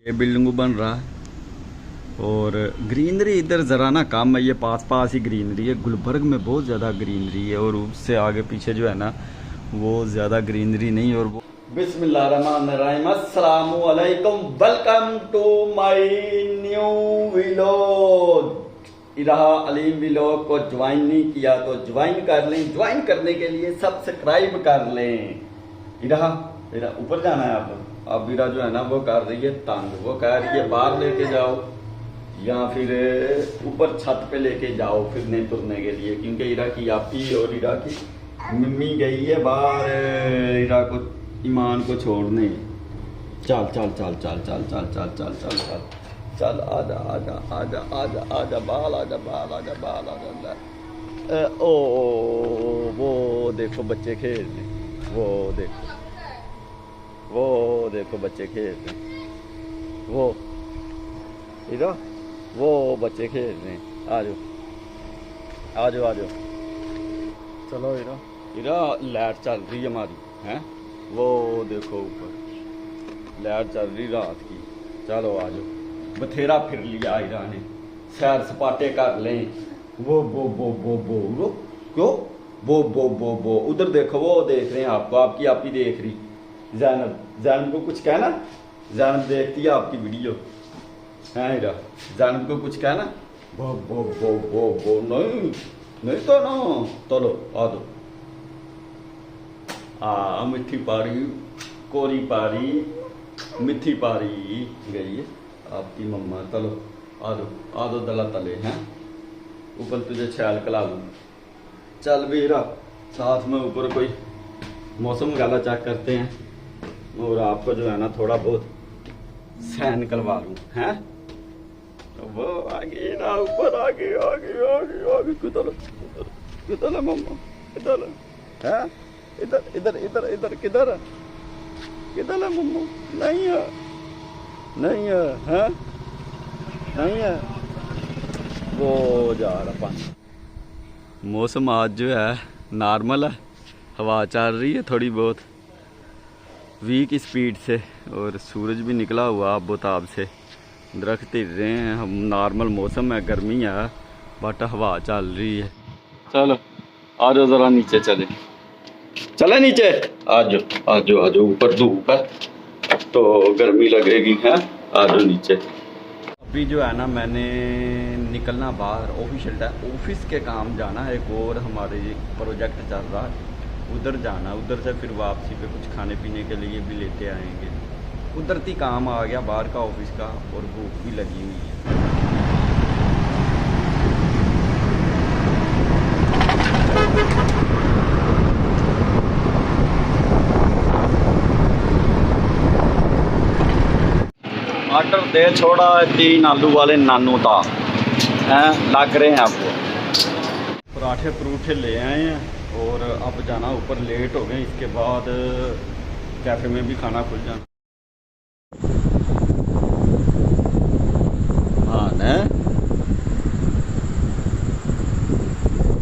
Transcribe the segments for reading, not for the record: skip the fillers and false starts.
ये बिल्डिंग बन रहा है और ग्रीनरी इधर ज़रा ना कम है। ये पास पास ही ग्रीनरी है। गुलबर्ग में बहुत ज़्यादा ग्रीनरी है और उससे आगे पीछे जो है ना वो ज़्यादा ग्रीनरी नहीं। और वो बिस्मिल्लाहिर्रहमानिर्रहीम, अस्सलामु अलैकुम, welcome to my new vlog. रहा अलीम व्लॉग को ज्वाइन नहीं किया तो ज्वाइन कर लें। ज्वाइन करने के लिए सब्सक्राइब कर लें। इरा ऊपर जाना है आप। अब इरा जो है ना वो कर रही है तंग। वो कह रही है बाहर लेके जाओ या फिर ऊपर छत पे लेके जाओ फिरने तुरने के लिए, क्योंकि इरा की आपी और इरा की मम्मी गई है बाहर इरा को ईमान को छोड़ने। चल चल चल चल चल चल चल चल चल चल चल आजा आजा आजा आजा आजा बाल आजा बाल आजा बाल आजा। ओ वो देखो बच्चे खेल रहे, वो देखो बच्चे खेल रहे, वो इधर वो बच्चे खेल रहे हैं। आ जाओ आ जाओ आ जाओ, चलो इधर लाइट चल रही है हमारी है। वो देखो ऊपर लाइट चल रही रात की। चलो आ जाओ, बथेरा फिर लिया इरा ने, सैर सपाटे कर लें। वो क्यों वो उधर देखो, वो देख रहे हैं आपको, आपकी आप ही देख रही। जैनब को कुछ कहना, जैनब देखती है आपकी वीडियो है। इरा जैनब को कुछ कहना। वो नहीं नहीं तो ना, चलो आ दो। मिठी पारी कोरी पारी मिठी पारी गई है आपकी मम्मा। चलो आ दो दला तले हैं ऊपर, तुझे छैल कला लूँ। चल भी इरा साथ में ऊपर कोई मौसम गाला चेक करते हैं और आपको जो है ना थोड़ा बहुत सैन निकलवा लूँ हैं। वो आगे ना ऊपर आगे आगे आगे आगे किधर है मम्मा, किधर है इधर इधर इधर इधर किधर है मम्मा। नहीं है नहीं है हैं, नहीं है। वो जा रहा पानी। मौसम आज जो है नॉर्मल है, हवा चल रही है थोड़ी बहुत वीक स्पीड से और सूरज भी निकला हुआ आबोताब से। दरख्त हिल रहे हैं, हम नॉर्मल मौसम है, गर्मी है बट हवा चल रही है। चलो आ जाओ ज़रा नीचे चले नीचे आ जाओ ऊपर धूप है तो गर्मी लगेगी है। आ जाओ नीचे। अभी जो है ना मैंने निकलना बाहर ऑफिस के काम जाना है। एक और हमारे प्रोजेक्ट चल रहा है, उधर जाना। उधर से फिर वापसी पे कुछ खाने पीने के लिए भी लेते आएंगे। कुदरती काम आ गया बाहर का ऑफिस का और भूख भी लगी हुई है। टमाटर दे छोड़ा 3 आलू वाले नानू था हैं, लग रहे हैं आपको। पराठे परूठे ले आए हैं और अब जाना ऊपर, लेट हो गए। इसके बाद कैफ़े में भी खाना खुल जाना। हाँ न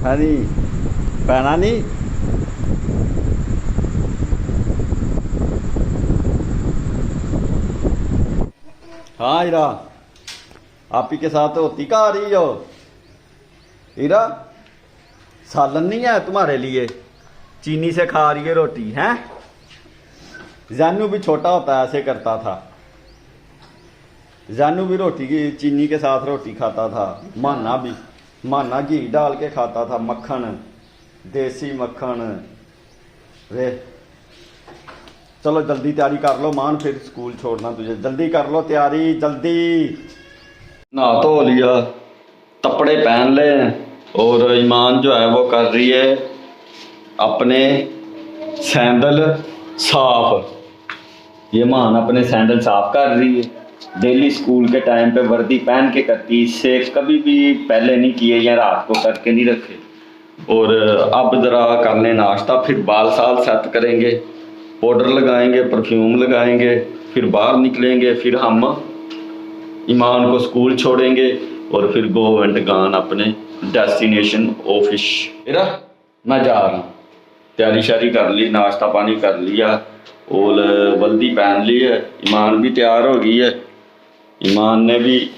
नहीं पहना नहीं। हाँ इरा आप ही के साथ होती का आ रही हो। इरा सालन नहीं है तुम्हारे लिए, चीनी से खा रही है रोटी हैं। जानू भी छोटा होता है ऐसे करता था। जानू भी रोटी की चीनी के साथ रोटी खाता था। माना घी डाल के खाता था, मक्खन देसी मक्खन रे। चलो जल्दी तैयारी कर लो मान, फिर स्कूल छोड़ना तुझे। जल्दी कर लो तैयारी, जल्दी नहा धो लिया, कपड़े पहन ले और ईमान जो है वो कर रही है अपने सैंडल साफ। ये मान अपने सैंडल साफ कर रही है। डेली स्कूल के टाइम पे वर्दी पहन के करती, इससे कभी भी पहले नहीं किए या रात को करके नहीं रखे। और अब ज़रा कर लें नाश्ता, फिर बाल साल सेट करेंगे, पाउडर लगाएंगे, परफ्यूम लगाएंगे, फिर बाहर निकलेंगे। फिर हम ईमान को स्कूल छोड़ेंगे और फिर गो एंड गान अपने डेस्टिनेशन ऑफिस। इरा मैं जा रहा हूँ, तैयारी शारी कर ली, नाश्ता पानी कर लिया और वर्दी पहन ली है। ईमान भी तैयार हो गई है ईमान ने भी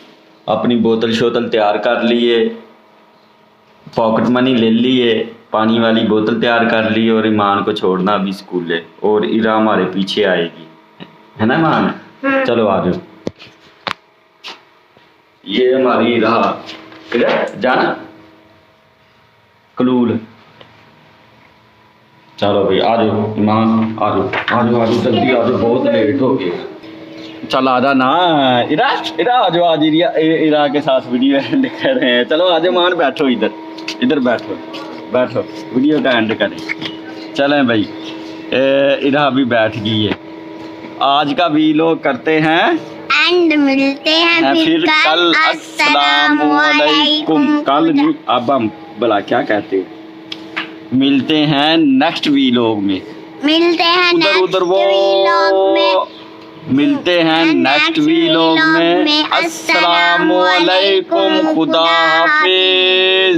अपनी बोतल शोतल तैयार कर ली है, पॉकेट मनी ले ली है, पानी वाली बोतल तैयार कर ली है और ईमान को छोड़ना अभी स्कूल है और इरा हमारे पीछे आएगी, है ना ईमान? चलो आ जाओ। ये हमारी इरा, इधर जाना कलूल। चलो भाई आ जाओ ईमान, आ जाओ आ जाओ आ जाओ जल्दी आ जाओ, बहुत लेट हो गए। चल आजा ना इरा, इरा आ जाओ, आज इरा के साथ वीडियो एंड कर रहे हैं। चलो आ जाओ मान, बैठो इधर, इधर बैठो बैठो, वीडियो का एंड करें। चलें भाई, इरा भी बैठ गई है। आज का वीलॉग करते हैं एंड मिलते हैं फिर कल। अस्सलामुअलैकुम। कल नहीं, अब हम भला क्या कहते हैं, मिलते हैं नेक्स्ट वीलॉग में। मिलते हैं उधर उधर वो व्लॉग में। मिलते हैं नेक्स्ट वीलॉग में। अस्सलामुअलैकुम, खुदा हाफिज।